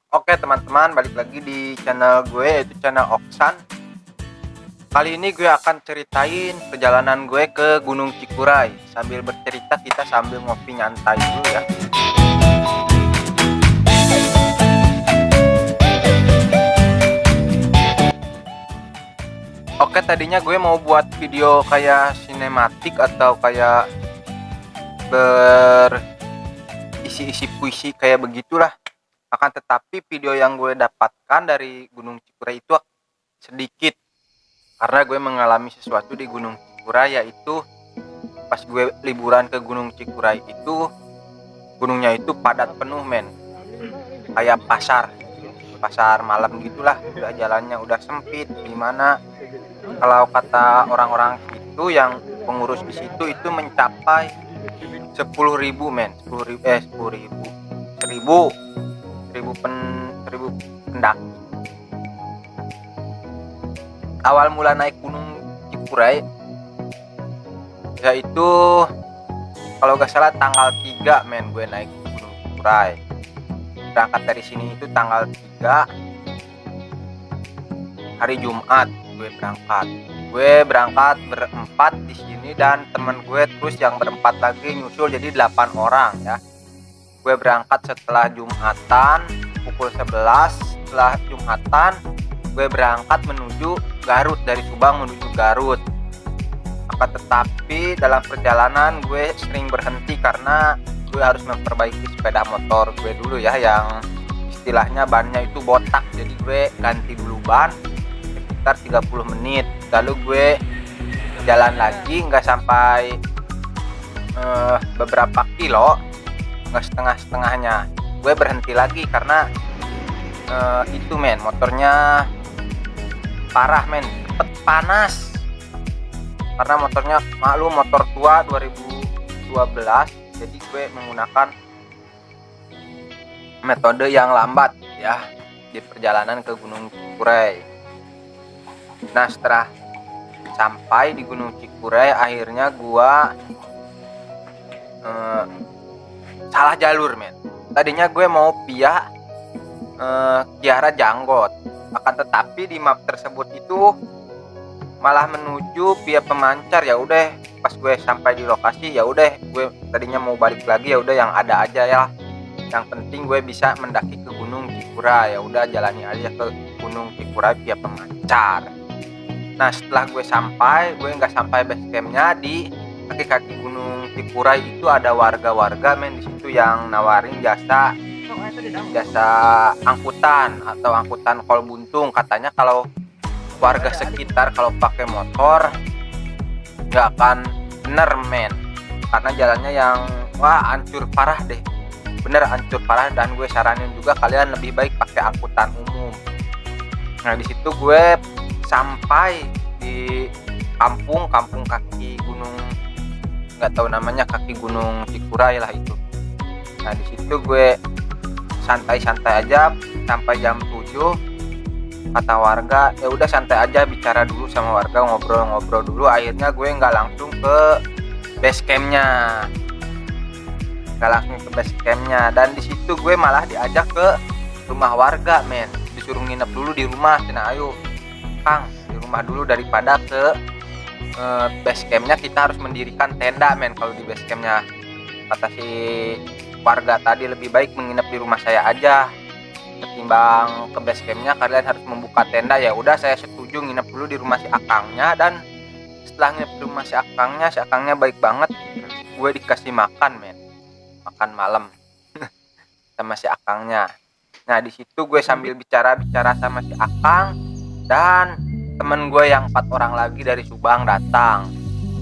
Oke teman-teman, balik lagi di channel gue, yaitu channel Oksan. Kali ini gue akan ceritain perjalanan gue ke Gunung Cikuray. Sambil bercerita kita sambil ngopi nyantai dulu ya. Oke, tadinya gue mau buat video kayak sinematik atau kayak berisi-isi puisi kayak begitulah. Akan tetapi video yang gue dapatkan dari Gunung Cikuray itu sedikit, karena gue mengalami sesuatu di Gunung Cikuray, yaitu pas gue liburan ke Gunung Cikuray itu, gunungnya itu padat penuh men, kayak pasar malam gitulah. Udah jalannya udah sempit, gimana kalau kata orang-orang itu yang pengurus di situ itu mencapai 10.000 men, 10.000 pendaki. Awal mula naik Gunung Cikuray yaitu kalau gak salah tanggal 3 men, gue naik Gunung Cikuray. Berangkat dari sini itu tanggal 3 hari Jumat gue berangkat berempat di sini, dan temen gue terus yang berempat lagi nyusul, jadi 8 orang ya. Gue berangkat setelah Jumatan pukul 11. Setelah Jumatan gue berangkat menuju Garut, dari Subang menuju Garut. Akan tetapi dalam perjalanan gue sering berhenti karena gue harus memperbaiki sepeda motor gue dulu ya, yang istilahnya bannya itu botak. Jadi gue ganti dulu ban sekitar 30 menit, lalu gue jalan lagi nggak sampai beberapa kilo, nggak setengahnya gue berhenti lagi karena itu men, motornya parah men, cepet panas. Karena motornya maklum motor tua 2012, jadi gue menggunakan metode yang lambat ya di perjalanan ke Gunung Cikuray. Nah, setelah sampai di Gunung Cikuray akhirnya gua salah jalur men. Tadinya gue mau via Kiara Janggot, akan tetapi di map tersebut itu malah menuju via Pemancar. Ya udah, pas gue sampai di lokasi ya udah, gue tadinya mau balik lagi, ya udah yang ada aja ya, yang penting gue bisa mendaki ke Gunung Cikuray. Ya udah, jalani aja ke Gunung Cikuray via Pemancar. Nah, setelah gue nggak sampai base campnya, di kaki-kaki Gunung Cikuray itu ada warga-warga men di situ yang nawarin jasa angkutan atau angkutan kol buntung. Katanya kalau warga sekitar kalau pakai motor nggak akan bener men, karena jalannya yang hancur parah deh, bener hancur parah. Dan gue saranin juga kalian lebih baik pakai angkutan umum. Nah, di situ gue sampai di kampung kaki gunung, nggak tahu namanya, kaki Gunung Cikuray lah itu. Nah, di situ gue santai-santai aja sampai jam 7. Kata warga ya udah santai aja, bicara dulu sama warga, ngobrol-ngobrol dulu. Akhirnya gue nggak langsung ke base campnya, dan di situ gue malah diajak ke rumah warga men, disuruh nginep dulu di rumah. Cina, ayo Kang, di rumah dulu daripada ke base campnya kita harus mendirikan tenda men. Kalau di base campnya, kata si warga tadi, lebih baik menginap di rumah saya aja ketimbang ke base campnya kalian harus membuka tenda. Ya udah, saya setuju nginep dulu di rumah si akangnya. Dan setelah nginep di rumah si akangnya baik banget, gue dikasih makan men, makan malam sama si akangnya. Nah, di situ gue sambil bicara sama si akang, dan temen gue yang 4 orang lagi dari Subang datang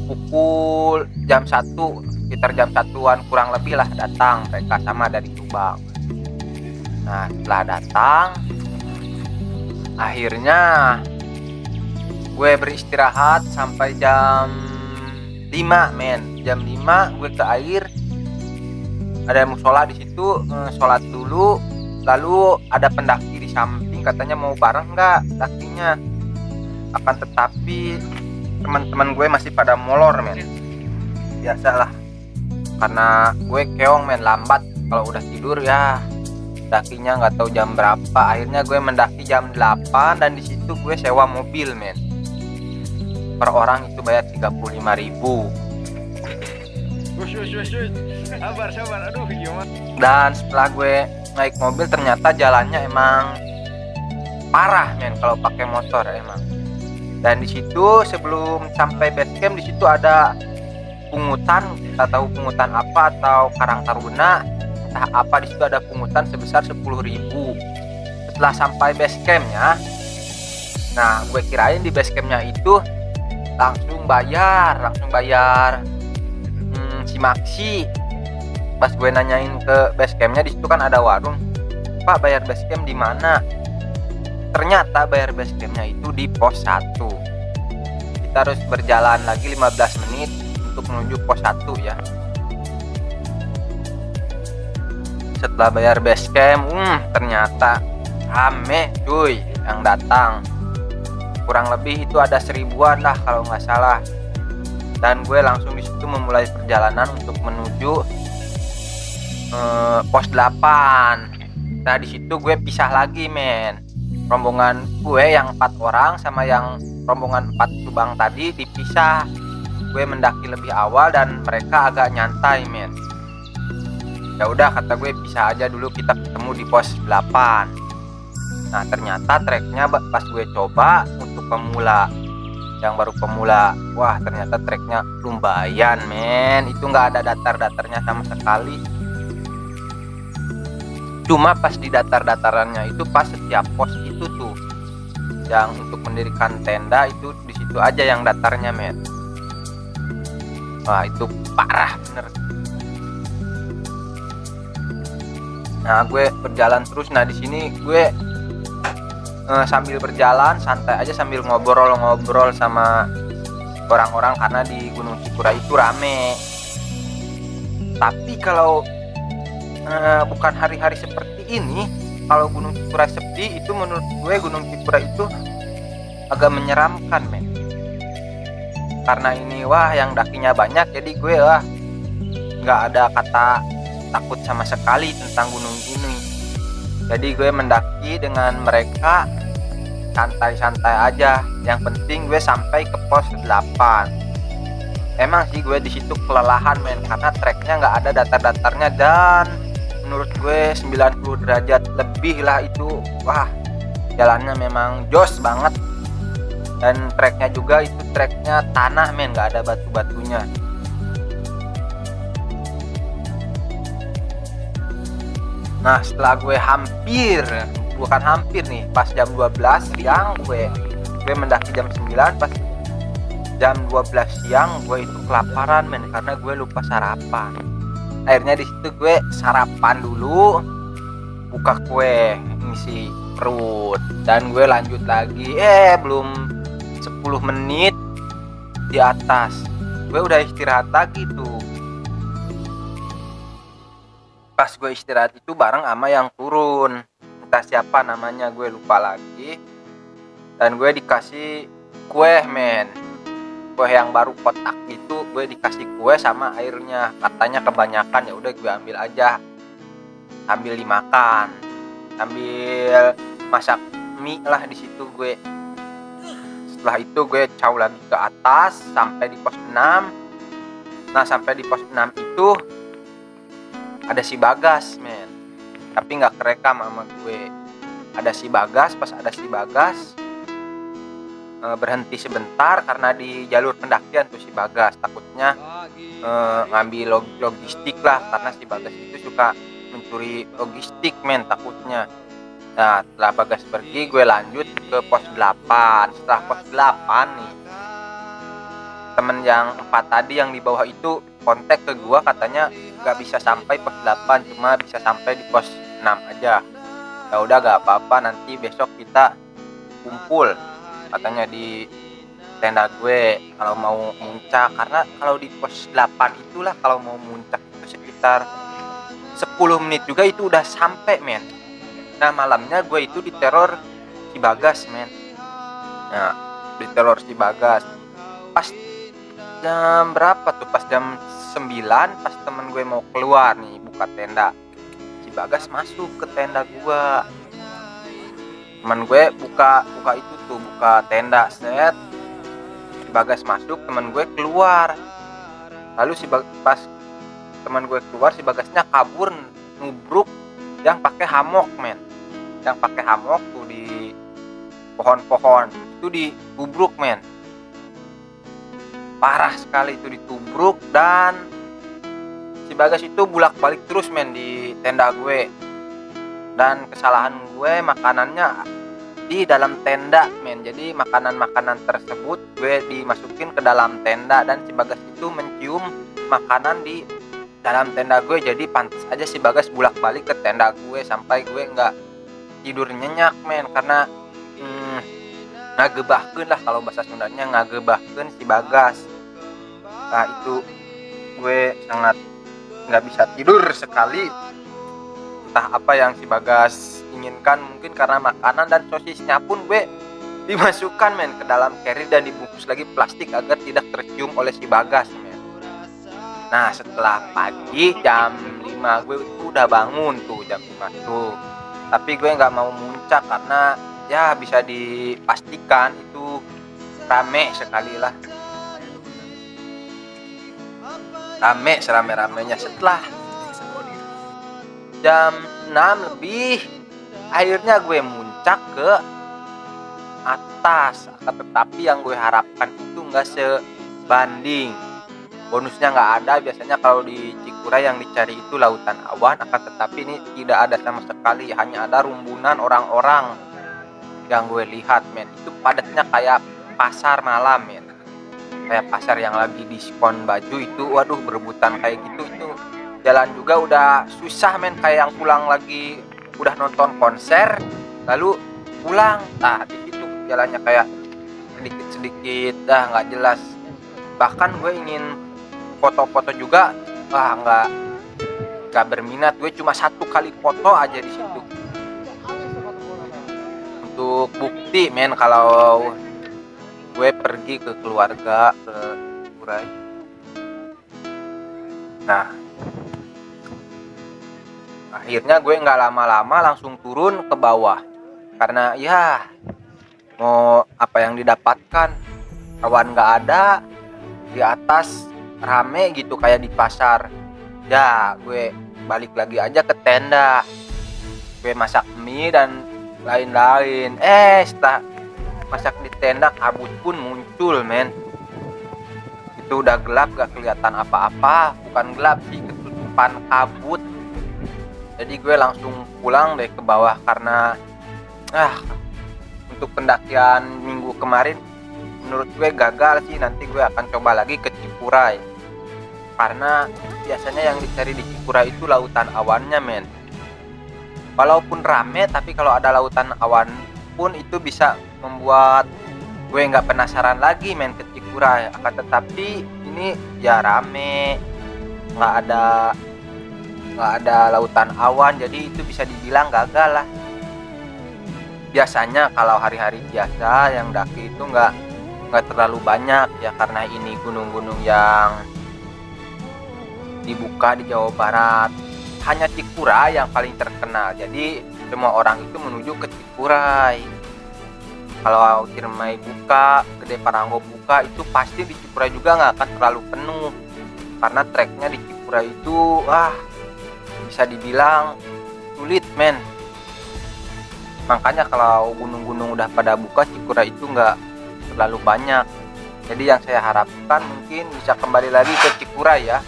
pukul jam 1, sekitar jam 1-an kurang lebih lah datang mereka, sama dari Subang. Nah, setelah datang akhirnya gue beristirahat sampai jam 5 men. Jam 5 gue ke air, ada musola di situ, sholat dulu. Lalu ada pendaki di samping, katanya mau bareng nggak dakinya. Akan tetapi teman-teman gue masih pada molor men, biasalah karena gue keong men, lambat kalau udah tidur ya dakinya nggak tahu jam berapa. Akhirnya gue mendaki jam 8 dan di situ gue sewa mobil men. Per orang itu bayar 35.000. Sabar, aduh gimana. Dan setelah gue naik mobil ternyata jalannya emang parah men kalau pakai motor emang. Dan di situ sebelum sampai base camp di situ ada pungutan, kita tahu pungutan apa atau Karang Taruna, entah apa, di situ ada pungutan sebesar 10.000. Setelah sampai base campnya, nah gue kirain di base campnya itu langsung bayar si Maxi. Pas gue nanyain ke base campnya, di situ kan ada warung, Pak bayar base camp di mana? Ternyata bayar base campnya itu di pos 1. Kita harus berjalan lagi 15 menit untuk menuju pos 1 ya. Setelah bayar base camp, ternyata rame cuy yang datang. Kurang lebih itu ada 1000-an lah kalau nggak salah. Dan gue langsung di situ memulai perjalanan untuk menuju pos 8. Nah di situ gue pisah lagi men. Rombongan gue yang 4 orang sama yang rombongan 4 lubang tadi dipisah. Gue mendaki lebih awal dan mereka agak nyantai men. Ya udah kata gue pisah aja dulu, kita ketemu di pos 8. Nah ternyata treknya pas gue coba untuk pemula, yang baru pemula, wah ternyata treknya lumayan men. Itu nggak ada datar-datarnya sama sekali. Cuma pas di datar-datarannya itu pas setiap pos itu tuh yang untuk mendirikan tenda itu di situ aja yang datarnya men. Wah itu parah bener. Nah gue berjalan terus. Nah di sini gue sambil berjalan santai aja sambil ngobrol-ngobrol sama orang-orang karena di Gunung Cikura itu rame. Tapi kalau bukan hari-hari seperti ini, kalau Gunung Cikura sepi, itu menurut gue Gunung Cikura itu agak menyeramkan men. Karena ini wah yang dakinya banyak, jadi gue nggak ada kata takut sama sekali tentang gunung ini. Jadi gue mendaki dengan mereka santai-santai aja. Yang penting gue sampai ke pos 8. Emang sih gue di situ kelelahan men, karena treknya nggak ada datar-datarnya dan menurut gue 90 derajat lebih lah itu. Wah jalannya memang jos banget. Dan treknya juga itu treknya tanah men, nggak ada batu-batunya. Nah setelah gue bukan hampir nih, pas jam 12 siang gue mendaki jam 9, pas jam 12 siang gue itu kelaparan men, karena gue lupa sarapan. Akhirnya di situ gue sarapan dulu, buka kue, ngisi perut, dan gue lanjut lagi. Belum 10 menit di atas gue udah istirahat lagi tuh. Pas gue istirahat itu bareng sama yang turun, entah siapa namanya gue lupa lagi. Dan gue dikasih kue men, kue yang baru kotak itu. Gue dikasih kue sama airnya, katanya kebanyakan. Ya udah gue ambil aja, ambil dimakan, ambil masak mie lah di situ gue. Setelah itu gue caw lagi ke atas sampai di pos 6. Nah sampai di pos 6 itu ada si Bagas men, tapi nggak kerekam sama gue. Ada si Bagas, pas ada si Bagas berhenti sebentar karena di jalur pendakian tuh si Bagas, takutnya ngambil logistik lah, karena si Bagas itu suka mencuri logistik men, takutnya. Nah setelah Bagas pergi gue lanjut ke pos 8. Setelah pos 8 nih, temen yang 4 tadi yang di bawah itu kontak ke gua, katanya nggak bisa sampai pos 8, cuma bisa sampai di pos 6 aja. Ya udah gak apa-apa, nanti besok kita kumpul katanya di tenda gue kalau mau muncak. Karena kalau di pos 8 itulah kalau mau muncak itu sekitar 10 menit juga itu udah sampai men. Nah malamnya gue itu diteror si Bagas men. Nah diteror si Bagas pas jam berapa tuh, pas jam 9, pas temen gue mau keluar nih buka tenda, si Bagas masuk ke tenda gua. Teman gue buka tenda, set. Si Bagas masuk, teman gue keluar. Lalu pas teman gue keluar, si Bagasnya kabur nubruk yang pakai hamok, men. Yang pakai hamok tuh di pohon-pohon itu ditubruk, men. Parah sekali itu ditubruk, dan si Bagas itu bolak-balik terus, men, di tenda gue. Dan kesalahan gue, makanannya di dalam tenda, men. Jadi makanan-makanan tersebut gue dimasukin ke dalam tenda, dan si Bagas itu mencium makanan di dalam tenda gue. Jadi pantas aja si Bagas bolak-balik ke tenda gue sampai gue nggak tidur nyenyak, men, karena ngagebahkeun lah, kalau bahasa Sundanya ngagebahkeun si Bagas. Nah itu gue sangat nggak bisa tidur sekali. Entah apa yang si Bagas inginkan, mungkin karena makanan, dan sosisnya pun gue dimasukkan, men, ke dalam carrier dan dibungkus lagi plastik agar tidak tercium oleh si Bagas, men. Nah setelah pagi jam 5 gue itu udah bangun tuh, jam 5 tuh. Tapi gue nggak mau muncak karena ya bisa dipastikan itu rame sekali lah. Rame serame-ramenya. Setelah jam 6 lebih akhirnya gue muncak ke atas, tetapi yang gue harapkan itu nggak sebanding. Bonusnya nggak ada. Biasanya kalau di Cikuray yang dicari itu lautan awan, akan tetapi ini tidak ada sama sekali. Hanya ada rumbunan orang-orang yang gue lihat, men. Itu padatnya kayak pasar malam, men. Kayak pasar yang lagi diskon baju itu, waduh, berebutan kayak gitu. Itu jalan juga udah susah, men, kayak yang pulang lagi udah nonton konser lalu pulang. Nah di situ jalannya kayak sedikit-sedikit dah nggak jelas. Bahkan gue ingin foto-foto juga, nggak berminat. Gue cuma 1 kali foto aja di situ untuk bukti, men, kalau gue pergi ke keluarga ke Cikuray. Nah akhirnya gue nggak lama-lama langsung turun ke bawah, karena ya mau apa yang didapatkan, awan nggak ada, di atas rame gitu kayak di pasar. Ya gue balik lagi aja ke tenda, gue masak mie dan lain-lain. Setelah masak di tenda, kabut pun muncul, men. Itu udah gelap, gak kelihatan apa-apa. Bukan gelap sih, ketutupan kabut. Jadi gue langsung pulang deh ke bawah, karena untuk pendakian minggu kemarin menurut gue gagal sih. Nanti gue akan coba lagi ke Cikuray, karena biasanya yang dicari di Cikuray itu lautan awannya, men. Walaupun rame, tapi kalau ada lautan awan pun itu bisa membuat gue nggak penasaran lagi, men, ke Cikuray. Akan tetapi ini ya rame, nggak ada lautan awan, jadi itu bisa dibilang gagal lah. Biasanya kalau hari-hari biasa yang daki itu nggak terlalu banyak ya, karena ini gunung-gunung yang dibuka di Jawa Barat. Hanya Cikuray yang paling terkenal, jadi semua orang itu menuju ke Cikuray. Kalau Ciremai buka, Gede Paranggo buka, itu pasti di Cikuray juga nggak akan terlalu penuh, karena treknya di Cikuray itu bisa dibilang sulit, men. Makanya kalau gunung-gunung udah pada buka, Cikuray itu nggak terlalu banyak. Jadi yang saya harapkan mungkin bisa kembali lagi ke Cikuray ya.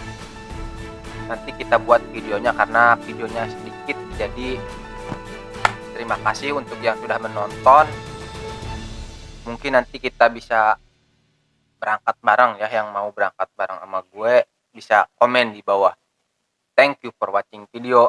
Nanti kita buat videonya, karena videonya sedikit. Jadi terima kasih untuk yang sudah menonton. Mungkin nanti kita bisa berangkat bareng ya. Yang mau berangkat bareng sama gue bisa komen di bawah. Thank you for watching video.